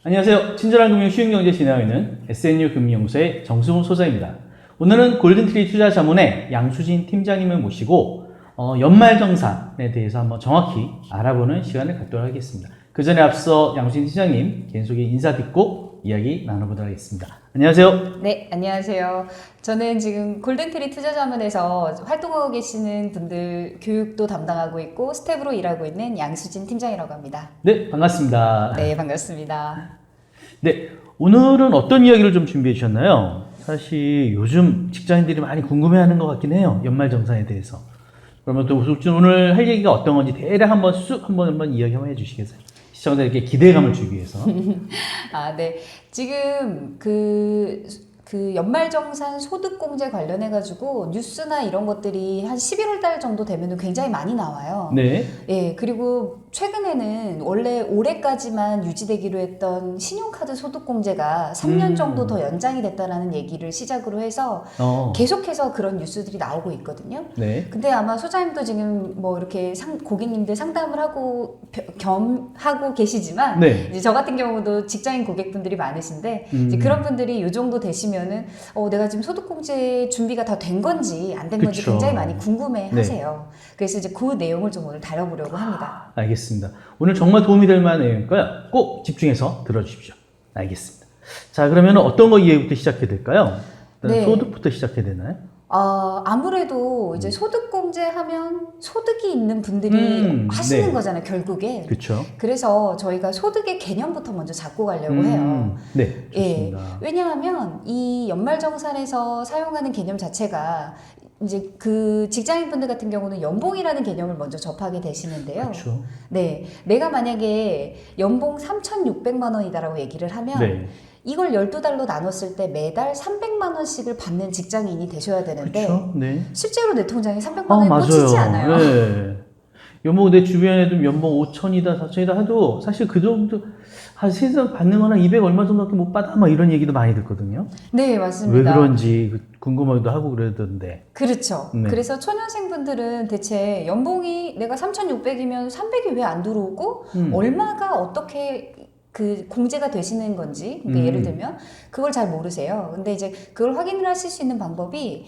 안녕하세요. 친절한 금융 쉬운 경제 진행하고 있는 SNU 금융연구소의 정승훈 소장입니다. 오늘은 골든트리 투자자문의 양수진 팀장님을 모시고 연말정산에 대해서 한번 정확히 알아보는 시간을 갖도록 하겠습니다. 그 전에 앞서 양수진 팀장님 개인소개 인사 듣고 이야기 나눠보도록 하겠습니다. 안녕하세요. 네, 안녕하세요. 저는 지금 골든트리 투자자문에서 활동하고 계시는 분들 교육도 담당하고 있고 스텝으로 일하고 있는 양수진 팀장이라고 합니다. 네, 반갑습니다. 네, 반갑습니다. 네, 오늘은 어떤 이야기를 좀 준비해 주셨나요? 사실 요즘 직장인들이 많이 궁금해하는 것 같긴 해요. 연말정산에 대해서. 그러면 또 오늘 할 얘기가 어떤 건지 대략 한번 한번 이야기 한번 해주시겠어요? 시청자들에게 기대감을 주기 위해서. 네. 지금 그 연말정산 소득공제 관련해가지고 뉴스나 이런 것들이 한 11월 달 정도 되면 굉장히 많이 나와요. 네. 예, 그리고 최근에는 원래 올해까지만 유지되기로 했던 신용카드 소득공제가 3년 정도 더 연장이 됐다라는 얘기를 시작으로 해서 계속해서 그런 뉴스들이 나오고 있거든요. 네. 근데 아마 소장님도 지금 뭐 이렇게 고객님들 상담을 하고 겸하고 계시지만 네. 이제 저 같은 경우도 직장인 고객분들이 많으신데 이제 그런 분들이 이 정도 되시면은 내가 지금 소득공제 준비가 다 된 건지 안 된 건지 그쵸. 굉장히 많이 궁금해 하세요. 그래서 이제 그 내용을 좀 오늘 다뤄보려고 합니다. 알겠습니다. 오늘 정말 도움이 될 만한 내용이니까요. 꼭 집중해서 들어주십시오. 알겠습니다. 자, 그러면 어떤 거 이야기부터 시작해야 될까요? 일단 네. 소득부터 시작해야 되나요? 아무래도 이제 소득공제 하면 소득이 있는 분들이 하시는 네. 거잖아요, 결국에. 그렇죠. 그래서 저희가 소득의 개념부터 먼저 잡고 가려고 해요. 네, 예. 좋습니다. 왜냐하면 이 연말정산에서 사용하는 개념 자체가 이제 그 직장인분들 같은 경우는 연봉이라는 개념을 먼저 접하게 되시는데요. 그렇죠. 네. 내가 만약에 연봉 3,600만 원이다라고 얘기를 하면 네. 이걸 12달로 나눴을 때 매달 300만 원씩을 받는 직장인이 되셔야 되는데 그렇죠. 네. 실제로 내 통장에 300만 원이 맞아요. 꽂히지 않아요. 네. 연봉 내 주변에도 연봉 5천이다, 4천이다 해도 사실 그 정도 한 세상 받는 거나 200 얼마 정도밖에 못 받아 막 이런 얘기도 많이 듣거든요. 네, 맞습니다. 왜 그런지 궁금하기도 하고 그러던데. 그렇죠. 네. 그래서 초년생분들은 대체 연봉이 내가 3,600이면 300이 왜 안 들어오고 얼마가 어떻게 그 공제가 되시는 건지 그러니까 예를 들면 그걸 잘 모르세요. 근데 이제 그걸 확인을 하실 수 있는 방법이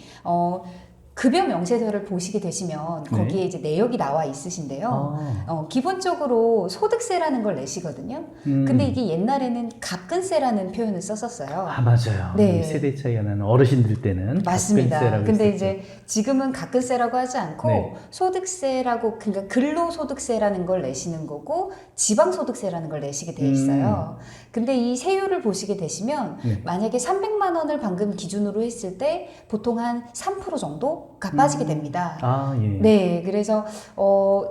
급여 명세서를 보시게 되시면 거기에 네. 이제 내역이 나와 있으신데요. 기본적으로 소득세라는 걸 내시거든요. 근데 이게 옛날에는 갑근세라는 표현을 썼었어요. 맞아요. 네. 세대 차이가 나는 어르신들 때는 맞습니다. 갑근세라고 근데 했었죠. 이제 지금은 갑근세라고 하지 않고 네. 소득세라고 그러니까 근로소득세라는 걸 내시는 거고 지방소득세라는 걸 내시게 돼 있어요. 근데 이 세율을 보시게 되시면 네. 만약에 300만 원을 방금 기준으로 했을 때 보통 한 3% 정도가 빠지게 됩니다. 예. 네, 그래서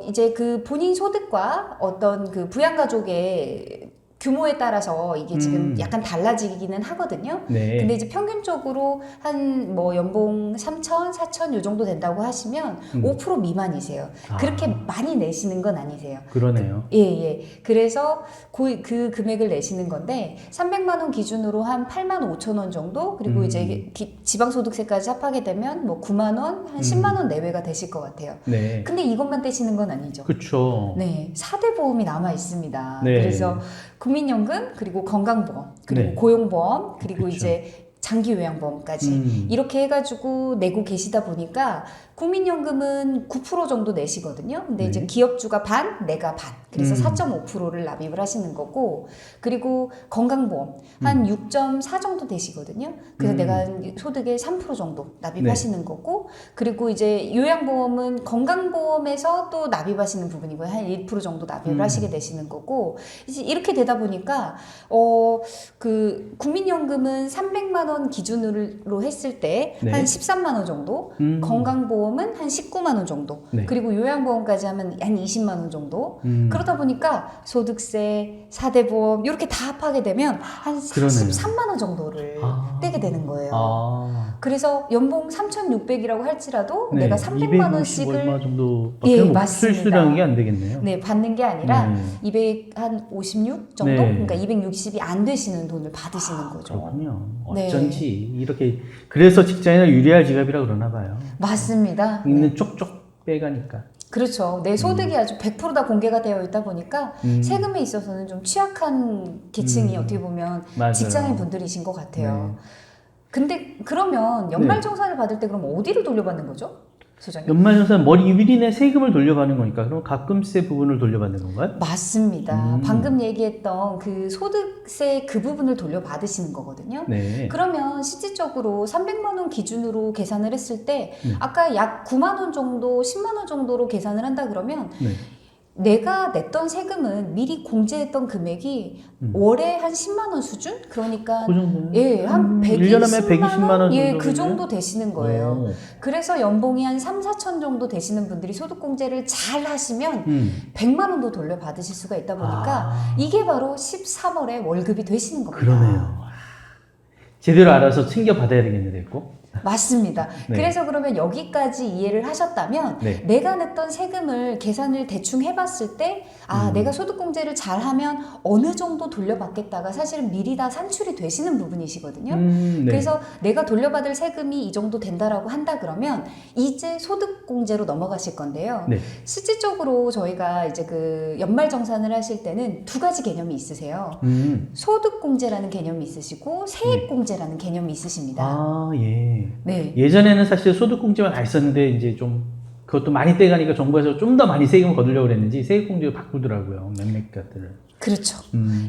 이제 그 본인 소득과 어떤 그 부양가족의 규모에 따라서 이게 지금 약간 달라지기는 하거든요. 네. 근데 이제 평균적으로 한 뭐 연봉 3천, 4천 요 정도 된다고 하시면 5% 미만이세요. 그렇게 많이 내시는 건 아니세요. 그러네요. 예. 그래서 그 금액을 내시는 건데 300만 원 기준으로 한 8만 5천 원 정도 그리고 이제 지방소득세까지 합하게 되면 뭐 9만 원, 한 10만 원 내외가 되실 것 같아요. 네. 근데 이것만 떼시는 건 아니죠. 그렇죠. 네, 4대 보험이 남아 있습니다. 네. 그래서 국민연금, 그리고 건강보험, 그리고 네. 고용보험, 그리고 그쵸. 이제 장기요양보험까지 이렇게 해가지고 내고 계시다 보니까 국민연금은 9% 정도 내시거든요. 근데 네. 이제 기업주가 반, 내가 반. 그래서 4.5%를 납입을 하시는 거고, 그리고 건강보험 한 6.4 정도 되시거든요. 그래서 내가 소득의 3% 정도 납입하시는 거고, 그리고 이제 요양보험은 건강보험에서 또 납입하시는 부분이고요. 한 1% 정도 납입을 하시게 되시는 거고, 이제 이렇게 되다 보니까 그 국민연금은 300만 원 기준으로 했을 때 한 네. 13만 원 정도, 건강보험은 한 19만 원 정도, 네. 그리고 요양보험까지 하면 한 20만 원 정도. 그러다 보니까 소득세, 4대 보험 이렇게 다 합하게 되면 한 그러네요. 43만 원 정도를 떼게 되는 거예요. 그래서 연봉 3,600이라고 할지라도 네. 내가 300만 원씩을 얼마 정도밖에 예, 못 맞습니다. 수령이 안 되겠네요. 네, 받는 게 아니라 256 정도? 네. 그러니까 260이 안 되시는 돈을 받으시는 거죠. 그렇군요. 네. 어쩐지 이렇게 그래서 직장인을 유리할 지갑이라 그러나 봐요. 맞습니다. 있는 쪽쪽 빼가니까. 그렇죠. 내 소득이 아주 100%다 공개가 되어 있다 보니까 세금에 있어서는 좀 취약한 계층이 어떻게 보면 맞아요. 직장인 분들이신 것 같아요. 네. 근데 그러면 연말정산을 받을 때 그럼 어디를 돌려받는 거죠? 소장님? 연말정산 머리 유리 내 세금을 돌려받는 거니까 그럼 가끔세 부분을 돌려받는 건가요? 맞습니다. 방금 얘기했던 그 소득세 그 부분을 돌려받으시는 거거든요. 네. 그러면 실질적으로 300만 원 기준으로 계산을 했을 때 아까 약 9만 원 정도, 10만 원 정도로 계산을 한다 그러면 네. 내가 냈던 세금은 미리 공제했던 금액이 월에 한 10만 원 수준? 그러니까 그 정도는? 예, 한 1년에 120만 원? 예, 정도 그 정도 되시는 거예요. 그래서 연봉이 한 3, 4천 정도 되시는 분들이 소득공제를 잘 하시면 100만 원도 돌려받으실 수가 있다 보니까 이게 바로 13월에 월급이 되시는 겁니다. 그러네요. 제대로 알아서 챙겨받아야 되겠는데, 꼭. 맞습니다. 네. 그래서 그러면 여기까지 이해를 하셨다면 네. 내가 냈던 세금을 계산을 대충 해봤을 때 내가 소득공제를 잘하면 어느 정도 돌려받겠다가 사실은 미리 다 산출이 되시는 부분이시거든요. 네. 그래서 내가 돌려받을 세금이 이 정도 된다라고 한다 그러면 이제 소득공제로 넘어가실 건데요. 네. 실질적으로 저희가 이제 그 연말정산을 하실 때는 두 가지 개념이 있으세요. 소득공제라는 개념이 있으시고 세액공제라는 개념이 있으십니다. 아, 예. 네. 예전에는 사실 소득공제만 다 있었는데, 이제 좀, 그것도 많이 떼가니까 정부에서 좀 더 많이 세금을 거두려고 그랬는지 세액공제로 바꾸더라고요. 몇몇 것들을. 그렇죠.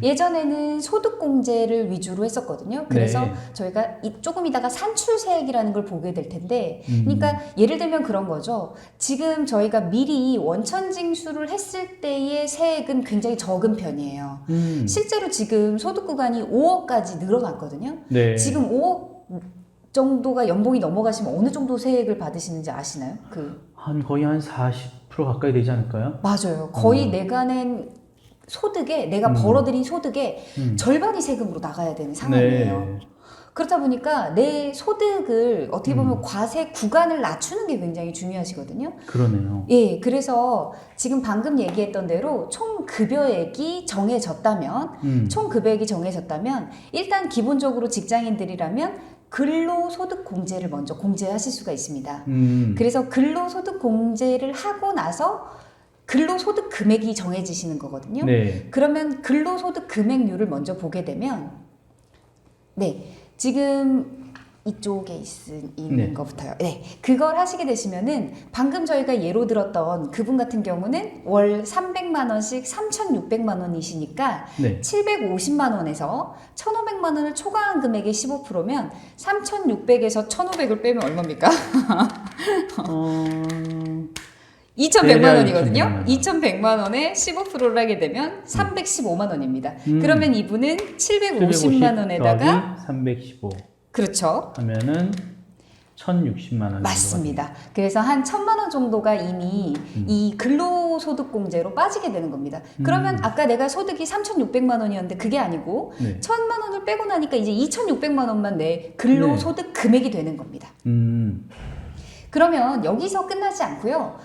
예전에는 소득공제를 위주로 했었거든요. 그래서 네. 저희가 조금 이따가 산출세액이라는 걸 보게 될 텐데, 그러니까 예를 들면 그런 거죠. 지금 저희가 미리 원천징수를 했을 때의 세액은 굉장히 적은 편이에요. 실제로 지금 소득 구간이 5억까지 늘어났거든요. 네. 지금 5억 정도가 연봉이 넘어가시면 어느 정도 세액을 받으시는지 아시나요? 거의 한 40% 가까이 되지 않을까요? 맞아요. 거의 내가 낸 소득에, 내가 벌어들인 소득의 절반이 세금으로 나가야 되는 상황이에요. 네. 그렇다 보니까 내 소득을 어떻게 보면 과세 구간을 낮추는 게 굉장히 중요하시거든요. 그러네요. 예, 그래서 지금 방금 얘기했던 대로 총 급여액이 정해졌다면, 일단 기본적으로 직장인들이라면 근로소득공제를 먼저 공제하실 수가 있습니다. 그래서 근로소득공제를 하고 나서 근로소득 금액이 정해지시는 거거든요. 네. 그러면 근로소득 금액률을 먼저 보게 되면, 네, 지금 이쪽에 있는 네. 것부터요. 네, 그걸 하시게 되시면은 방금 저희가 예로 들었던 그분 같은 경우는 월 300만 원씩 3,600만 원이시니까 네. 750만 원에서 1,500만 원을 초과한 금액의 15%면 3,600에서 1,500을 빼면 얼마입니까? 2,100만 원이거든요. 2,100만 원에 15%를 하게 되면 315만 원입니다. 그러면 이분은 750만 원에다가 315 그렇죠. 하면은 1,060만 원. 맞습니다. 그래서 한 1,000만 원 정도가 이미 이 근로소득공제로 빠지게 되는 겁니다. 그러면 아까 내가 소득이 3,600만 원이었는데 그게 아니고 1,000만 원을 빼고 나니까 이제 2,600만 원만 내 근로소득 금액이 되는 겁니다. 그러면 여기서 끝나지 않고요.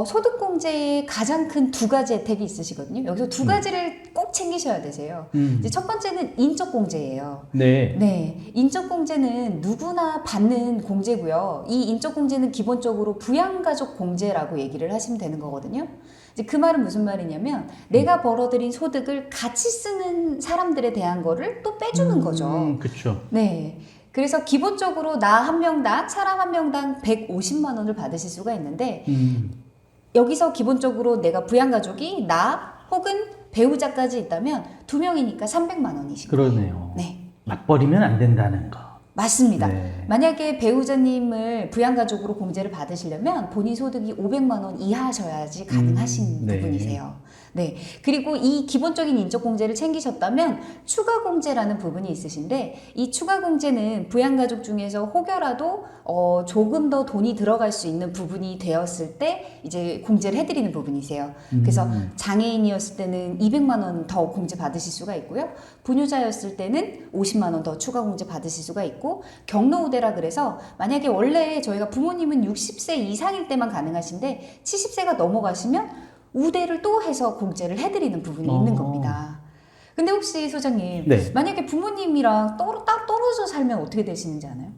소득공제의 가장 큰 두 가지 혜택이 있으시거든요. 여기서 두 가지를 꼭 챙기셔야 되세요. 이제 첫 번째는 인적공제예요. 네. 네, 인적공제는 누구나 받는 공제고요. 이 인적공제는 기본적으로 부양가족 공제라고 얘기를 하시면 되는 거거든요. 이제 그 말은 무슨 말이냐면 내가 벌어들인 소득을 같이 쓰는 사람들에 대한 거를 또 빼주는 거죠. 그렇죠. 네. 그래서 기본적으로 나 한 명당, 사람 한 명당 150만 원을 받으실 수가 있는데 여기서 기본적으로 내가 부양가족이 나 혹은 배우자까지 있다면 2명이니까 300만 원이시고요. 그러네요. 네. 맞벌이면 안 된다는 거. 맞습니다. 네. 만약에 배우자님을 부양가족으로 공제를 받으시려면 본인 소득이 500만 원 이하셔야지 가능하신 네. 부분이세요. 네. 그리고 이 기본적인 인적공제를 챙기셨다면 추가공제라는 부분이 있으신데 이 추가공제는 부양가족 중에서 혹여라도 조금 더 돈이 들어갈 수 있는 부분이 되었을 때 이제 공제를 해드리는 부분이세요. 그래서 장애인이었을 때는 200만 원 더 공제 받으실 수가 있고요. 분유자였을 때는 50만 원 더 추가 공제 받으실 수가 있고 경로우대라 그래서 만약에 원래 저희가 부모님은 60세 이상일 때만 가능하신데 70세가 넘어가시면 우대를 또 해서 공제를 해드리는 부분이 있는 겁니다. 근데 혹시 소장님, 네. 만약에 부모님이랑 따로 떨어져 살면 어떻게 되시는지 아나요?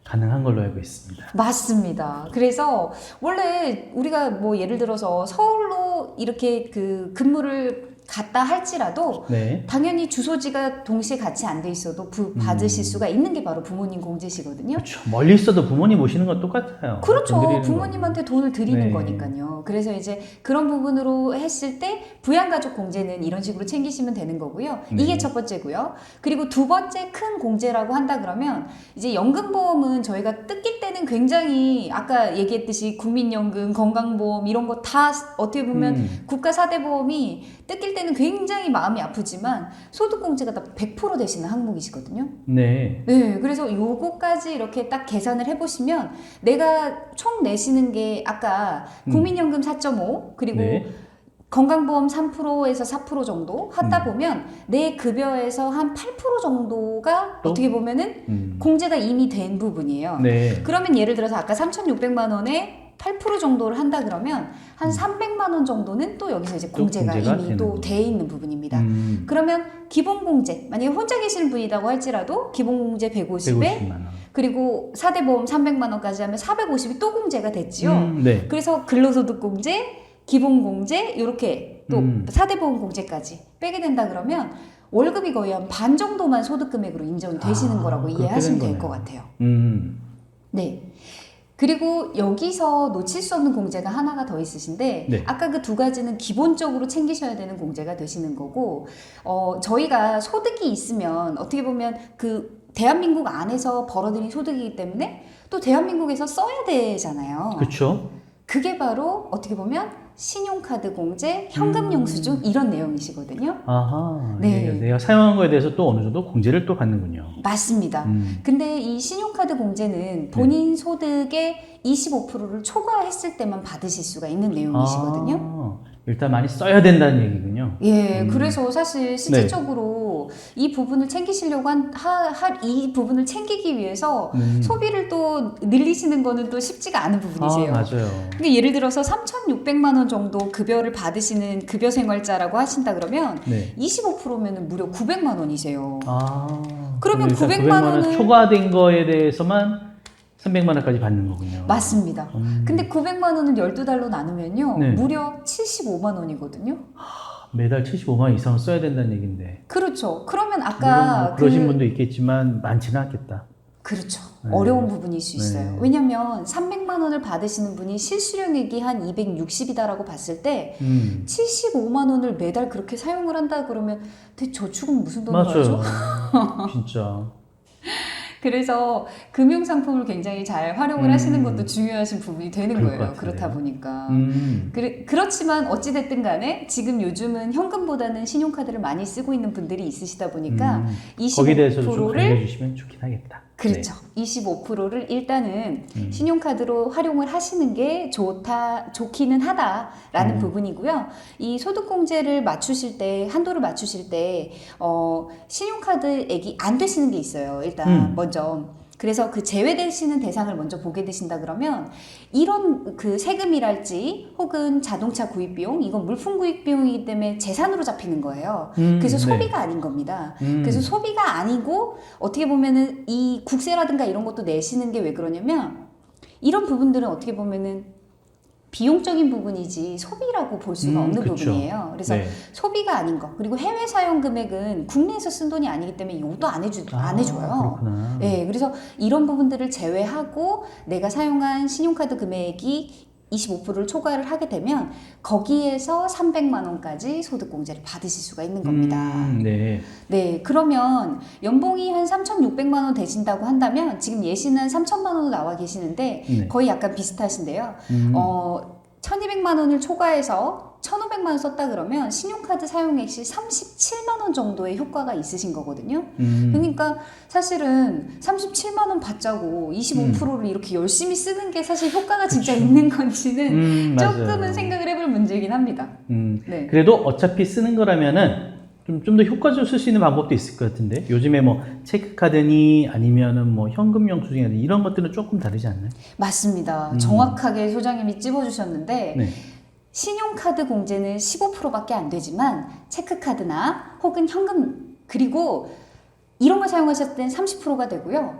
가능한 걸로 알고 있습니다. 맞습니다. 그래서 원래 우리가 뭐 예를 들어서 서울로 이렇게 그 근무를 갔다 할지라도 네. 당연히 주소지가 동시에 같이 안 돼 있어도 받으실 수가 있는 게 바로 부모님 공제시거든요. 그렇죠. 멀리 있어도 부모님 모시는 건 똑같아요. 그렇죠. 돈 드리는 부모님한테 돈을 드리는 네. 거니까요. 그래서 이제 그런 부분으로 했을 때 부양가족 공제는 이런 식으로 챙기시면 되는 거고요. 이게 네. 첫 번째고요. 그리고 두 번째 큰 공제라고 한다 그러면 이제 연금보험은 저희가 뜯길 때는 굉장히 아까 얘기했듯이 국민연금, 건강보험 이런 거 다 어떻게 보면 국가 4대 보험이 뜯길 때는 굉장히 마음이 아프지만 소득공제가 다 100% 되시는 항목이시거든요. 네. 네, 그래서 요거까지 이렇게 딱 계산을 해보시면 내가 총 내시는 게 아까 국민연금 4.5 그리고 네. 건강보험 3%에서 4% 정도 하다 보면 내 급여에서 한 8% 정도가 또? 어떻게 보면은 공제가 이미 된 부분이에요. 네. 그러면 예를 들어서 아까 3,600만 원에 8% 정도를 한다 그러면 한 300만 원 정도는 또 여기서 이제 또 공제가 공제가 이미 또 되는 돼 있는 부분입니다. 음. 그러면 기본공제, 만약에 혼자 계시는 분이라고 할지라도 기본공제 150에 150만 원. 그리고 4대 보험 300만 원까지 하면 450이 또 공제가 됐지요. 네. 그래서 근로소득공제, 기본공제 이렇게 또 4대 보험 공제까지 빼게 된다 그러면 월급이 거의 한 반 정도만 소득금액으로 인정이 되시는 거라고 그렇게 이해하시면 된 될 것 거네요. 같아요. 네. 그리고 여기서 놓칠 수 없는 공제가 하나가 더 있으신데 네. 아까 그 두 가지는 기본적으로 챙기셔야 되는 공제가 되시는 거고 저희가 소득이 있으면 어떻게 보면 그 대한민국 안에서 벌어들인 소득이기 때문에 또 대한민국에서 써야 되잖아요. 그렇죠. 그게 바로 어떻게 보면 신용카드 공제, 현금 영수증 이런 내용이시거든요. 아하. 네. 내가 사용한 거에 대해서 또 어느 정도 공제를 또 받는군요. 맞습니다. 근데 이 신용카드 공제는 본인 소득의 25%를 초과했을 때만 받으실 수가 있는 내용이시거든요. 일단 많이 써야 된다는 얘기군요. 예, 그래서 사실 실질적으로 이 부분을 챙기시려고 이 부분을 챙기기 위해서 소비를 또 늘리시는 거는 또 쉽지가 않은 부분이세요. 맞아요. 근데 예를 들어서 3,600만 원 정도 급여를 받으시는 급여 생활자라고 하신다 그러면 네. 25%면은 무려 900만 원이세요. 그럼 그러면 일단 900만 원을 초과된 거에 대해서만 300만 원까지 받는 거군요. 맞습니다. 근데 900만 원을 12달로 나누면요. 네. 무려 75만 원이거든요. 매달 75만 원 이상을 써야 된다는 얘기인데. 그렇죠. 그러면 물론 아까 뭐 그러신 분도 있겠지만 많지는 않겠다. 그렇죠. 네. 어려운 부분일 수 있어요. 네. 왜냐하면 300만 원을 받으시는 분이 실수령액이 한 260이다라고 봤을 때 75만 원을 매달 그렇게 사용을 한다 그러면 대체 저축은 무슨 돈으로 하죠? 맞아요. 진짜. 그래서 금융상품을 굉장히 잘 활용을 하시는 것도 중요하신 부분이 되는 그럴 거예요. 것 같아요. 그렇다 보니까. 그렇지만 어찌됐든 간에 지금 요즘은 현금보다는 신용카드를 많이 쓰고 있는 분들이 있으시다 보니까 거기에 대해서도 좀 25%를 알려주시면 좋긴 하겠다. 그렇죠. 네. 25%를 일단은 신용카드로 활용을 하시는 게 좋기는 하다라는 부분이고요. 이 소득공제를 맞추실 때, 한도를 맞추실 때, 신용카드액이 안 되시는 게 있어요. 일단 먼저. 그래서 그 제외되시는 대상을 먼저 보게 되신다 그러면 이런 그 세금이랄지 혹은 자동차 구입 비용, 이건 물품 구입 비용이기 때문에 재산으로 잡히는 거예요. 그래서 소비가 아닌 겁니다. 그래서 소비가 아니고 어떻게 보면은 이 국세라든가 이런 것도 내시는 게 왜 그러냐면 이런 부분들은 어떻게 보면은 비용적인 부분이지 소비라고 볼 수가 없는 그쵸. 부분이에요. 그래서 네. 소비가 아닌 거 그리고 해외 사용 금액은 국내에서 쓴 돈이 아니기 때문에 이것도 안 해줘요. 그렇구나. 네, 그래서 이런 부분들을 제외하고 내가 사용한 신용카드 금액이 25%를 초과를 하게 되면 거기에서 300만 원까지 소득공제를 받으실 수가 있는 겁니다. 네. 네, 그러면 연봉이 한 3,600만 원 되신다고 한다면 지금 예시는 3,000만 원으로 나와 계시는데 네. 거의 약간 비슷하신데요. 1,200만 원을 초과해서 1,500만 원 썼다 그러면 신용카드 사용액 시 37만 원 정도의 효과가 있으신 거거든요. 그러니까 사실은 37만 원 받자고 25%를 이렇게 열심히 쓰는 게 사실 효과가 진짜 있는 건지는 조금은 맞아요. 생각을 해볼 문제이긴 합니다. 네. 그래도 어차피 쓰는 거라면은 좀 더 효과적으로 쓸 수 있는 방법도 있을 것 같은데 요즘에 뭐 체크카드니 아니면은 뭐 현금 영수증이나 이런 것들은 조금 다르지 않나요? 맞습니다. 정확하게 소장님이 찝어주셨는데 네. 신용카드 공제는 15%밖에 안 되지만 체크카드나 혹은 현금 그리고 이런 걸 사용하셨을 땐 30%가 되고요.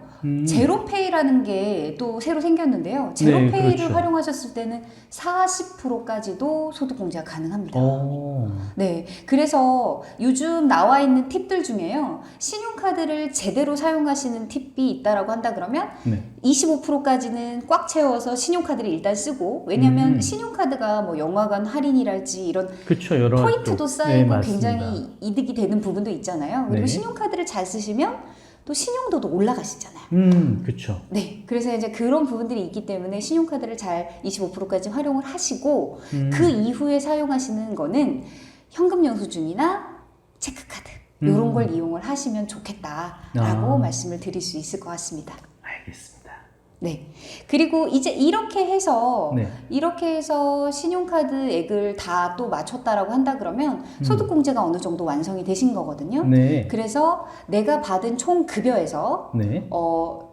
제로페이라는 게 또 새로 생겼는데요. 제로페이를 그렇죠. 활용하셨을 때는 40%까지도 소득 공제가 가능합니다. 오. 네, 그래서 요즘 나와 있는 팁들 중에요. 신용카드를 제대로 사용하시는 팁이 있다라고 한다 그러면 네. 25%까지는 꽉 채워서 신용카드를 일단 쓰고, 왜냐면 음. 신용카드가 뭐 영화관 할인이랄지 이런 그쵸, 여러 포인트도 쪽. 쌓이고 네, 맞습니다. 굉장히 이득이 되는 부분도 있잖아요. 그리고 네. 신용카드를 잘 쓰시면 또 신용도도 올라가시잖아요. 그쵸. 네, 그래서 이제 그런 부분들이 있기 때문에 신용카드를 잘 25%까지 활용을 하시고, 그 이후에 사용하시는 거는 현금 영수증이나 체크카드 이런 걸 이용을 하시면 좋겠다라고 말씀을 드릴 수 있을 것 같습니다. 알겠습니다. 네. 그리고 이제 이렇게 해서 네. 신용카드액을 다 또 맞췄다라고 한다 그러면 소득공제가 어느 정도 완성이 되신 거거든요. 네. 그래서 내가 받은 총 급여에서 네.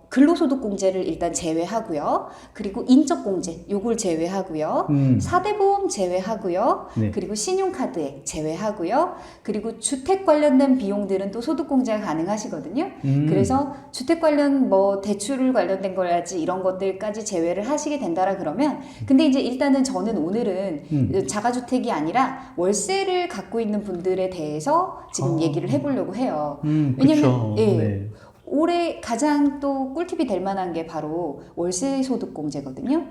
근로소득공제를 일단 제외하고요. 그리고 인적공제 요걸 제외하고요. 4대 보험 제외하고요. 네. 그리고 신용카드액 제외하고요. 그리고 주택 관련된 비용들은 또 소득공제가 가능하시거든요. 그래서 주택 관련 뭐 대출 관련된 거라지 이런 것들까지 제외를 하시게 된다라 그러면, 근데 이제 일단은 저는 오늘은 자가주택이 아니라 월세를 갖고 있는 분들에 대해서 지금 얘기를 해보려고 해요. 왜냐면 그쵸. 예. 네. 올해 가장 또 꿀팁이 될 만한 게 바로 월세 소득 공제거든요.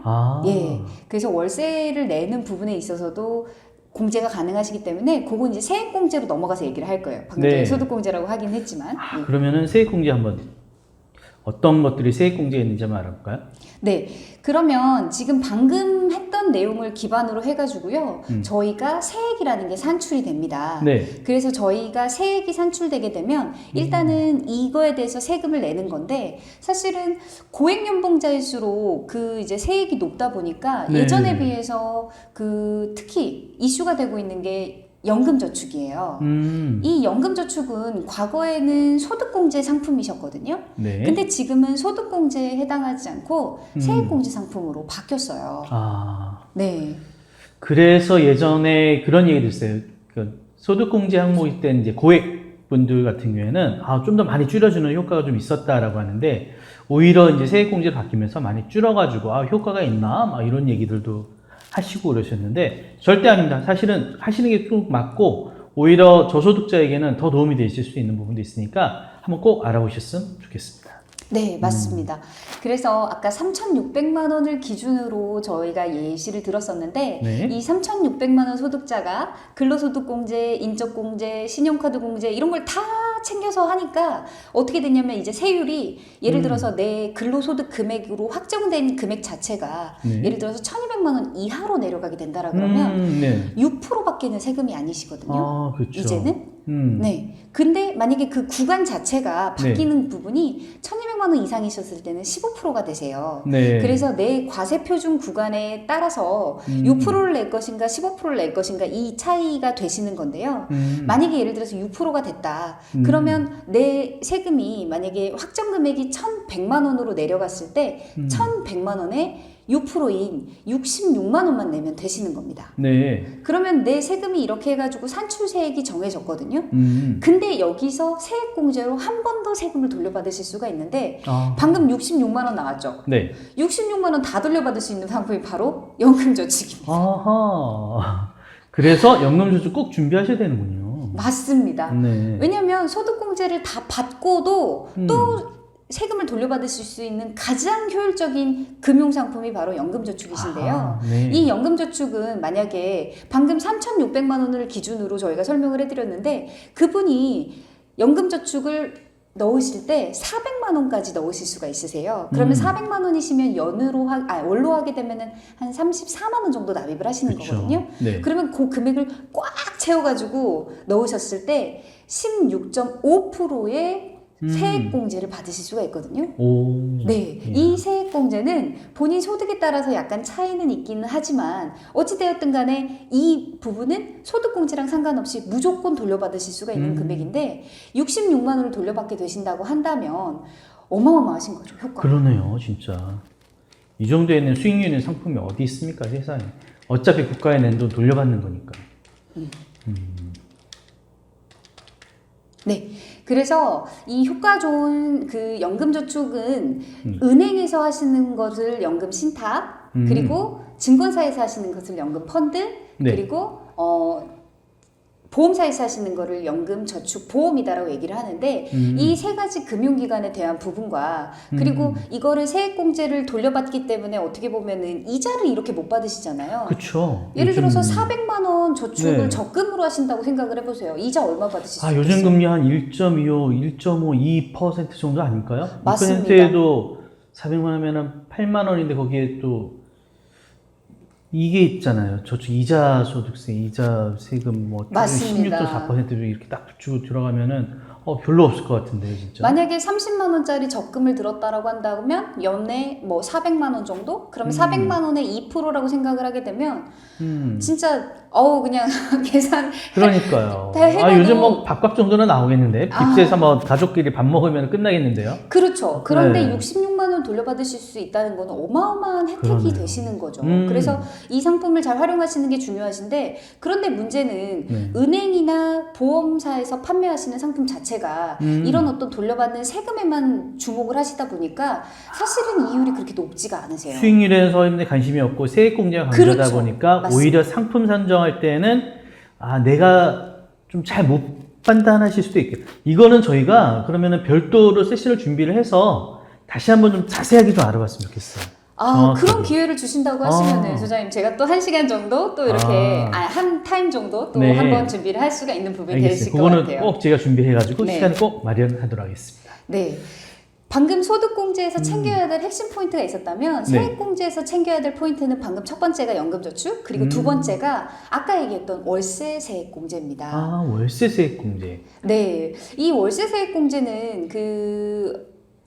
예. 그래서 월세를 내는 부분에 있어서도 공제가 가능하시기 때문에 그건 이제 세액 공제로 넘어가서 얘기를 할 거예요. 방금 전에 네. 소득 공제라고 하긴 했지만. 예. 그러면은 세액공제 한번 어떤 것들이 세액공제가 있는지 한번 알아볼까요? 네. 그러면 지금 방금 했던 내용을 기반으로 해가지고요. 저희가 세액이라는 게 산출이 됩니다. 네. 그래서 저희가 세액이 산출되게 되면 일단은 이거에 대해서 세금을 내는 건데, 사실은 고액연봉자일수록 그 이제 세액이 높다 보니까 네. 예전에 비해서 그 특히 이슈가 되고 있는 게 연금저축이에요. 이 연금저축은 과거에는 소득공제 상품이셨거든요. 네. 근데 지금은 소득공제에 해당하지 않고 세액공제 상품으로 바뀌었어요. 네. 그래서 예전에 그런 얘기도 있어요. 그 소득공제 항목일 때 이제 고액 분들 같은 경우에는 좀 더 많이 줄여주는 효과가 좀 있었다라고 하는데, 오히려 이제 세액공제로 바뀌면서 많이 줄여가지고 효과가 있나 막 이런 얘기들도 하시고 그러셨는데, 절대 아닙니다. 사실은 하시는 게 좀 맞고, 오히려 저소득자에게는 더 도움이 되실 수 있는 부분도 있으니까 한번 꼭 알아보셨으면 좋겠습니다. 네, 맞습니다. 그래서 아까 3,600만 원을 기준으로 저희가 예시를 들었었는데, 네. 이 3,600만 원 소득자가 근로소득공제, 인적공제, 신용카드공제 이런 걸 다 챙겨서 하니까 어떻게 되냐면 이제 세율이 예를 들어서 내 근로소득 금액으로 확정된 금액 자체가 네. 예를 들어서 1,200만 원 이하로 내려가게 된다라 그러면 네. 6%밖에는 세금이 아니시거든요. 그렇죠. 이제는. 네. 근데 만약에 그 구간 자체가 바뀌는 부분이 1,200만 원 이상이셨을 때는 15%가 되세요. 네. 그래서 내 과세 표준 구간에 따라서 6%를 낼 것인가 15%를 낼 것인가 이 차이가 되시는 건데요. 만약에 예를 들어서 6%가 됐다. 그러면 내 세금이 만약에 확정 금액이 1,100만 원으로 내려갔을 때 1,100만 원에 6%인 66만 원만 내면 되시는 겁니다. 네. 그러면 내 세금이 이렇게 해가지고 산출세액이 정해졌거든요. 근데 여기서 세액공제로 한 번 더 세금을 돌려받으실 수가 있는데, 방금 66만 원 나왔죠? 네. 66만 원 다 돌려받을 수 있는 상품이 바로 연금저축입니다. 그래서 연금저축 꼭 준비하셔야 되는군요. 맞습니다. 네. 왜냐하면 소득공제를 다 받고도 또 세금을 돌려받으실 수 있는 가장 효율적인 금융상품이 바로 연금저축이신데요. 네. 이 연금저축은 만약에 방금 3,600만 원을 기준으로 저희가 설명을 해드렸는데, 그분이 연금저축을 넣으실 때 400만 원까지 넣으실 수가 있으세요. 그러면 400만 원이시면 월로 하게 되면은 한 34만 원 정도 납입을 하시는 그쵸. 거거든요. 네. 그러면 그 금액을 꽉 채워가지고 넣으셨을 때 16.5%의 세액공제를 받으실 수가 있거든요. 네, 이 세액공제는 본인 소득에 따라서 약간 차이는 있기는 하지만 어찌되었든 간에 이 부분은 소득공제랑 상관없이 무조건 돌려받으실 수가 있는 금액인데, 66만 원을 돌려받게 되신다고 한다면 어마어마하신 거죠, 효과가. 그러네요, 진짜. 이 정도에는 수익률 있는 상품이 어디 있습니까, 세상에. 어차피 국가에 낸 돈 돌려받는 거니까. 네. 그래서 이 효과 좋은 그 연금저축은 은행에서 하시는 것을 연금 신탁, 그리고 증권사에서 하시는 것을 연금 펀드, 네. 그리고 보험사에서 하시는 거를 연금 저축 보험이다라고 얘기를 하는데 이 세 가지 금융기관에 대한 부분과 그리고 이거를 세액공제를 돌려받기 때문에 어떻게 보면은 이자를 이렇게 못 받으시잖아요. 그렇죠. 예를 들어서 400만 원 저축을 네. 적금으로 하신다고 생각을 해보세요. 이자 얼마 받으실 수 요즘 있겠어요? 금리 한 1.25, 1.5, 2% 정도 아닐까요? 맞습니다. 2%에도 400만 하면은 8만 원인데 거기에 또 이게 있잖아요. 저축 이자 소득세, 이자 세금 뭐 맞습니다. 16.4% 이렇게 딱 주고 들어가면은 별로 없을 것 같은데요, 진짜. 만약에 30만 원짜리 적금을 들었다라고 한다면 연내 뭐 400만 원 정도? 그러면 400만 원의 2%라고 생각을 하게 되면 진짜 그냥 계산 그러니까요. 해봐도 요즘 뭐 밥값 정도는 나오겠는데 빚에서 뭐 가족끼리 밥 먹으면 끝나겠는데요. 그렇죠. 그런데 네. 66만 원 돌려받으실 수 있다는 건 어마어마한 혜택이 그러네요. 되시는 거죠. 음. 그래서 이 상품을 잘 활용하시는 게 중요하신데 그런데 문제는 네. 은행이나 보험사에서 판매하시는 상품 자체가 이런 어떤 돌려받는 세금에만 주목을 하시다 보니까 사실은 이율이 그렇게 높지가 않으세요. 수익률에 서인데 관심이 없고 세액공제가 강조하다 그렇죠. 보니까 맞습니다. 오히려 상품 선정할 때는 내가 좀 잘 못 판단하실 수도 있겠다. 이거는 저희가 그러면은 별도로 세션을 준비를 해서 다시 한번 좀 자세하게 좀 알아봤으면 좋겠어요. 그런 기회를 주신다고 하시면은 소장님 제가 또 1시간 정도 또 이렇게 한 타임 정도 또 네. 한번 준비를 할 수가 있는 부분이 알겠어요. 되실 것 그거는 같아요. 꼭 제가 준비해가지고 네. 시간을 꼭 마련하도록 하겠습니다. 네. 방금 소득공제에서 챙겨야 될 핵심 포인트가 있었다면 네. 세액공제에서 챙겨야 될 포인트는 방금 첫 번째가 연금저축 그리고 두 번째가 아까 얘기했던 월세 세액공제입니다. 월세 세액공제. 네, 이 월세 세액공제는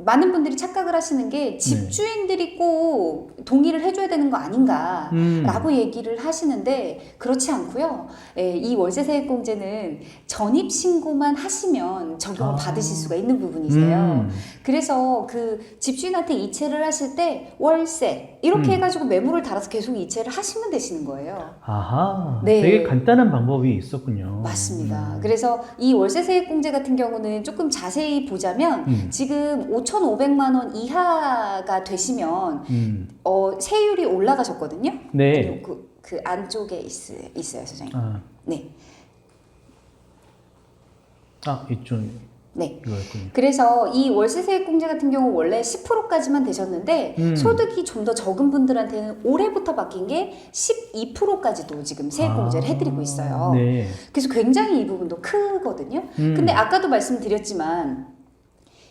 많은 분들이 착각을 하시는 게 집주인들이 꼭 동의를 해줘야 되는 거 아닌가라고 얘기를 하시는데 그렇지 않고요. 이 월세 세액공제는 전입신고만 하시면 적용을 받으실 수가 있는 부분이세요. 그래서 그 집주인한테 이체를 하실 때 월세 이렇게 해가지고 매물을 달아서 계속 이체를 하시면 되시는 거예요. 네. 네. 되게 간단한 방법이 있었군요. 맞습니다. 그래서 이 월세 세액공제 같은 경우는 조금 자세히 보자면 지금 5,500만 원 이하가 되시면 세율이 올라가셨거든요. 네. 그리고 그 안쪽에 있어요, 소장님. 네. 이쪽. 네. 이거였군요. 그래서 이 월세 세액공제 같은 경우 원래 10%까지만 되셨는데 소득이 좀 더 적은 분들한테는 올해부터 바뀐 게 12%까지도 지금 세액공제를 해드리고 있어요. 네. 그래서 굉장히 이 부분도 크거든요. 근데 아까도 말씀드렸지만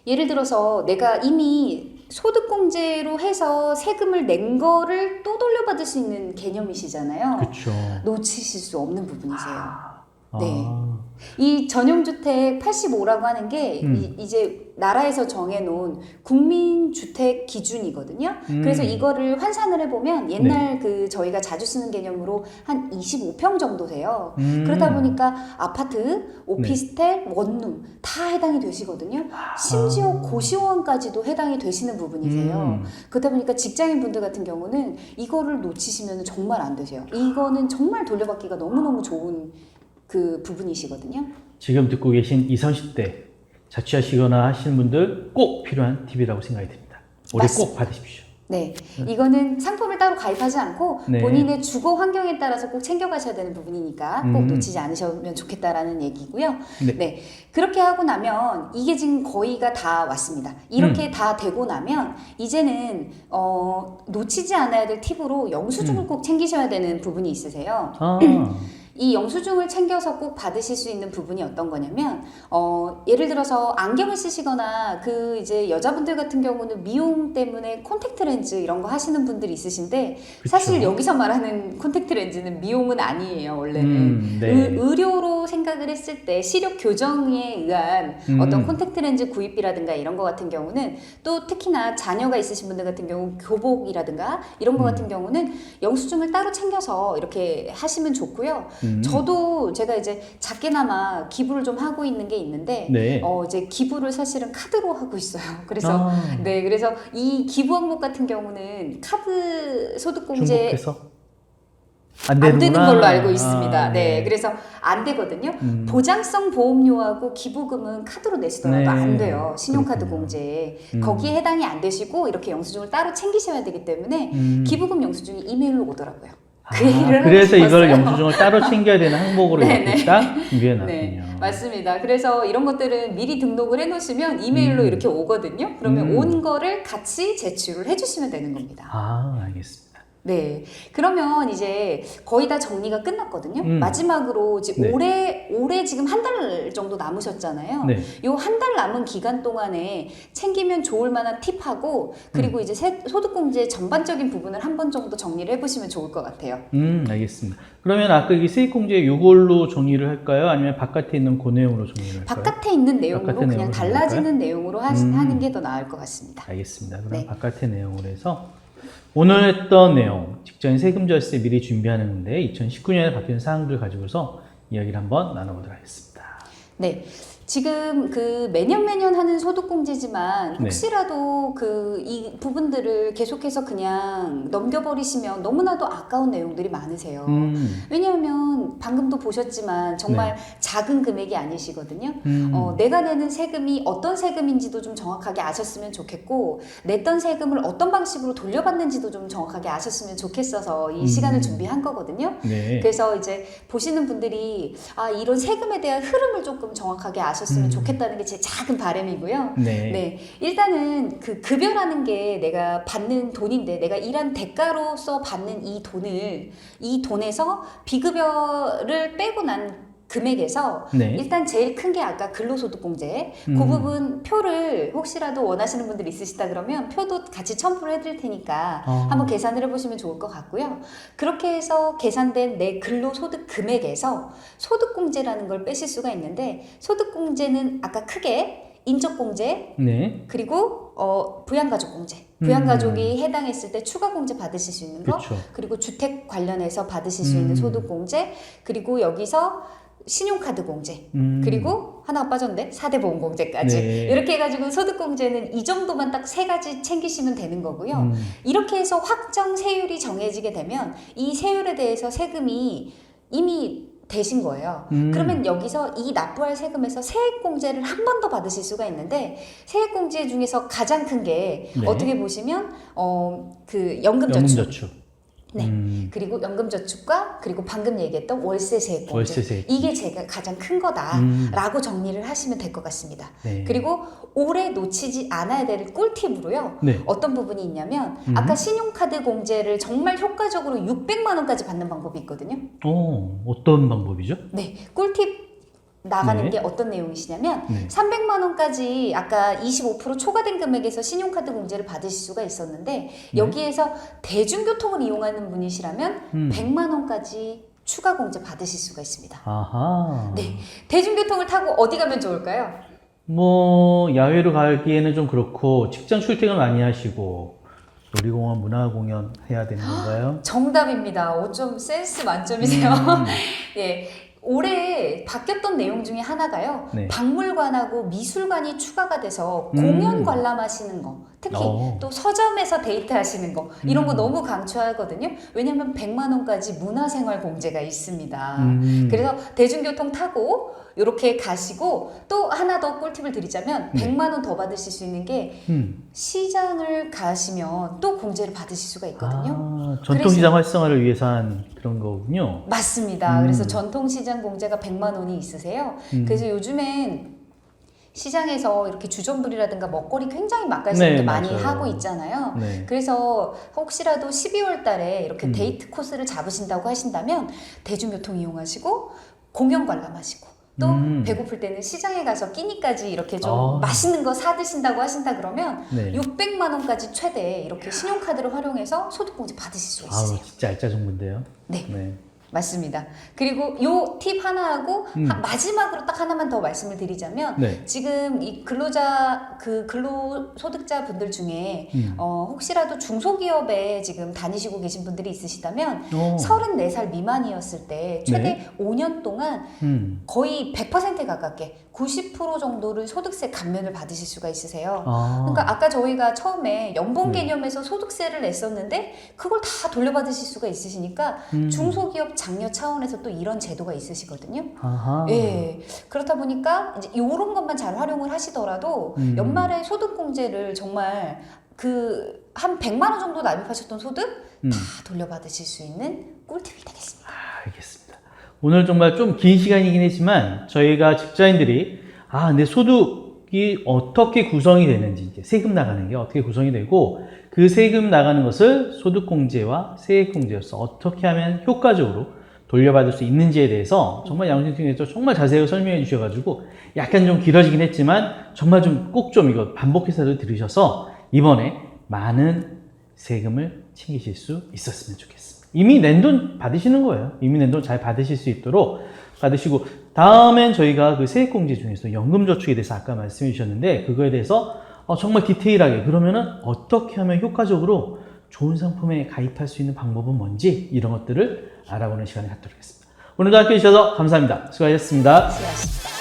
예를 들어서 내가 이미 소득공제로 해서 세금을 낸 거를 또 돌려받을 수 있는 개념이시잖아요. 그렇죠. 놓치실 수 없는 부분이세요. 네. 이 전용주택 85라고 하는 게 이제 나라에서 정해놓은 국민주택 기준이거든요. 그래서 이거를 환산을 해보면 옛날 저희가 자주 쓰는 개념으로 한 25평 정도 돼요. 그러다 보니까 아파트, 오피스텔, 원룸 다 해당이 되시거든요. 심지어 고시원까지도 해당이 되시는 부분이세요. 그러다 보니까 직장인분들 같은 경우는 이거를 놓치시면 정말 안 되세요. 이거는 정말 돌려받기가 너무너무 좋은 그 부분이시거든요. 지금 듣고 계신 20, 30대 자취하시거나 하시는 분들 꼭 필요한 팁이라고 생각이 듭니다. 올해 꼭 받으십시오. 네, 이거는 상품을 따로 가입하지 않고 본인의 주거 환경에 따라서 꼭 챙겨가셔야 되는 부분이니까 꼭 놓치지 않으시면 좋겠다라는 얘기고요. 네, 그렇게 하고 나면 이게 지금 거의가 다 왔습니다. 이렇게 다 되고 나면 이제는 놓치지 않아야 될 팁으로 영수증을 꼭 챙기셔야 되는 부분이 있으세요. 이 영수증을 챙겨서 꼭 받으실 수 있는 부분이 어떤 거냐면 예를 들어서 안경을 쓰시거나 이제 여자분들 같은 경우는 미용 때문에 콘택트 렌즈 이런 거 하시는 분들이 있으신데 사실 여기서 말하는 콘택트 렌즈는 미용은 아니에요. 원래는 의료로 생각을 했을 때 시력 교정에 의한 어떤 콘택트 렌즈 구입비라든가 이런 거 같은 경우는 또 특히나 자녀가 있으신 분들 같은 경우 교복이라든가 이런 거 같은 경우는 영수증을 따로 챙겨서 이렇게 하시면 좋고요. 저도 제가 이제 작게나마 기부를 좀 하고 있는 게 있는데 이제 기부를 사실은 카드로 하고 있어요. 그래서 그래서 이 기부 항목 같은 경우는 카드 소득공제 중복해서 안 되는 되는구나. 걸로 알고 있습니다. 아, 네. 그래서 안 되거든요. 음. 보장성 보험료하고 기부금은 카드로 내시더라도 네. 안 돼요. 신용카드 그렇군요. 공제에. 거기에 해당이 안 되시고 이렇게 영수증을 따로 챙기셔야 되기 때문에 음. 기부금 영수증이 이메일로 오더라고요. 아, 그 얘기를 하고 그래서 이걸 싶었어요. 영수증을 따로 챙겨야 되는 항목으로 네네. 이렇게 딱 준비해 놨군요. 네, 맞습니다. 그래서 이런 것들은 미리 등록을 해놓으시면 이메일로 이렇게 오거든요. 그러면 온 거를 같이 제출을 해주시면 되는 겁니다. 아, 알겠습니다. 네, 그러면 이제 거의 다 정리가 끝났거든요. 마지막으로 이제 네. 올해 지금 한 달 정도 남으셨잖아요. 네. 요 한 달 남은 기간 동안에 챙기면 좋을 만한 팁하고 그리고 이제 소득공제 전반적인 부분을 한 번 정도 정리를 해보시면 좋을 것 같아요. 알겠습니다. 그러면 아까 이 세액공제 이걸로 정리를 할까요? 아니면 바깥에 있는 그 내용으로 정리를 할까요? 바깥에 있는 내용으로 바깥의 그냥 내용으로 달라지는 내용으로 하는 게 더 나을 것 같습니다. 알겠습니다. 그럼 네. 바깥의 내용으로 해서 오늘 했던 내용, 직전 세금 절세 미리 준비하는데 2019년에 바뀐 사항들을 가지고서 이야기를 한번 나눠보도록 하겠습니다. 네. 지금 그 매년 하는 소득공제지만 혹시라도 그 이 부분들을 계속해서 그냥 넘겨버리시면 너무나도 아까운 내용들이 많으세요. 왜냐하면 방금도 보셨지만 정말 작은 금액이 아니시거든요. 내가 내는 세금이 어떤 세금인지도 좀 정확하게 아셨으면 좋겠고 냈던 세금을 어떤 방식으로 돌려받는지도 좀 정확하게 아셨으면 좋겠어서 이 시간을 준비한 거거든요. 네. 그래서 이제 보시는 분들이 이런 세금에 대한 흐름을 조금 정확하게 아셨으면 좋겠다는 게 제 작은 바람이고요. 네. 일단은 그 급여라는 게 내가 받는 돈인데 내가 일한 대가로서 받는 이 돈에서 비급여를 빼고 난 금액에서 일단 제일 큰 게 아까 근로소득공제 그 부분 표를 혹시라도 원하시는 분들 있으시다 그러면 표도 같이 첨부를 해드릴 테니까 한번 계산을 해보시면 좋을 것 같고요. 그렇게 해서 계산된 내 근로소득 금액에서 소득공제라는 걸 빼실 수가 있는데 소득공제는 아까 크게 인적공제 그리고 부양가족공제 부양가족이 해당했을 때 추가공제 받으실 수 있는 거 그쵸. 그리고 주택 관련해서 받으실 수 있는 소득공제 그리고 여기서 신용카드 공제 그리고 하나가 빠졌는데 4대 보험공제까지 이렇게 해가지고 소득공제는 이 정도만 딱 3가지 챙기시면 되는 거고요. 이렇게 해서 확정 세율이 정해지게 되면 이 세율에 대해서 세금이 이미 되신 거예요. 그러면 여기서 이 납부할 세금에서 세액공제를 한 번 더 받으실 수가 있는데 세액공제 중에서 가장 큰 게 어떻게 보시면 그 연금저축. 연금저축. 그리고 연금저축과 그리고 방금 얘기했던 월세세액공제 이게 제가 가장 큰 거다라고 정리를 하시면 될 것 같습니다. 그리고 올해 놓치지 않아야 될 꿀팁으로요. 어떤 부분이 있냐면 아까 신용카드 공제를 정말 효과적으로 600만 원까지 받는 방법이 있거든요. 어떤 방법이죠? 네, 꿀팁 나가는 게 어떤 내용이시냐면 300만 원까지 아까 25% 초과된 금액에서 신용카드 공제를 받으실 수가 있었는데 여기에서 대중교통을 이용하는 분이시라면 100만 원까지 추가 공제 받으실 수가 있습니다. 아하. 네, 대중교통을 타고 어디 가면 좋을까요? 뭐 야외로 가기에는 좀 그렇고 직장 출퇴근 많이 하시고 놀이공원, 문화공연 해야 되는 건가요? 정답입니다. 5점 센스 만점이세요. 예. 올해 바뀌었던 내용 중에 하나가요. 박물관하고 미술관이 추가가 돼서 공연 관람하시는 거 특히 또 서점에서 데이트하시는 거 이런 거 너무 강추하거든요. 왜냐하면 100만 원까지 문화생활 공제가 있습니다. 그래서 대중교통 타고 이렇게 가시고 또 하나 더 꿀팁을 드리자면 100만 원 더 받으실 수 있는 게 시장을 가시면 또 공제를 받으실 수가 있거든요. 전통시장 활성화를 위해서 한 그런 거군요. 맞습니다. 그래서 전통시장 공제가 100만 원이 있으세요. 그래서 요즘엔 시장에서 이렇게 주전부리라든가 먹거리 굉장히 맛깔스럽게 많이 하고 있잖아요. 그래서 혹시라도 12월 달에 이렇게 데이트 코스를 잡으신다고 하신다면 대중교통 이용하시고 공연 관람하시고 또 배고플 때는 시장에 가서 끼니까지 이렇게 좀 맛있는 거 사 드신다고 하신다 그러면 600만 원까지 최대 이렇게 신용카드를 활용해서 소득공제 받으실 수가 있으세요. 진짜 알짜 정보인데요. 네. 맞습니다. 그리고 요 팁 하나하고 마지막으로 딱 하나만 더 말씀을 드리자면 네. 지금 이 근로소득자 분들 중에 혹시라도 중소기업에 지금 다니시고 계신 분들이 있으시다면 34살 미만이었을 때 최대 5년 동안 거의 100% 가깝게 90% 정도를 소득세 감면을 받으실 수가 있으세요. 그러니까 아까 저희가 처음에 연봉 개념에서 소득세를 냈었는데 그걸 다 돌려받으실 수가 있으시니까 중소기업 장려 차원에서 또 이런 제도가 있으시거든요. 아하. 예. 그렇다 보니까 이제 이런 것만 잘 활용을 하시더라도 연말에 소득공제를 정말 한 100만 원 정도 납입하셨던 소득 다 돌려받으실 수 있는 꿀팁이 되겠습니다. 알겠습니다. 오늘 정말 좀 긴 시간이긴 했지만 저희가 직장인들이 내 소득이 어떻게 구성이 되는지, 이제 세금 나가는 게 어떻게 구성이 되고 그 세금 나가는 것을 소득공제와 세액공제로서 어떻게 하면 효과적으로 돌려받을 수 있는지에 대해서 정말 양수진 팀장님께서 정말 자세하게 설명해 주셔가지고 약간 좀 길어지긴 했지만 정말 좀 꼭 좀 이거 반복해서 들으셔서 이번에 많은 세금을 챙기실 수 있었으면 좋겠습니다. 이미 낸 돈 받으시는 거예요. 이미 낸 돈 잘 받으실 수 있도록 받으시고, 다음엔 저희가 그 세액공제 중에서 연금저축에 대해서 아까 말씀해 주셨는데 그거에 대해서 정말 디테일하게 그러면은 어떻게 하면 효과적으로 좋은 상품에 가입할 수 있는 방법은 뭔지 이런 것들을 알아보는 시간을 갖도록 하겠습니다. 오늘도 함께 해주셔서 감사합니다. 수고하셨습니다. 수고하셨습니다.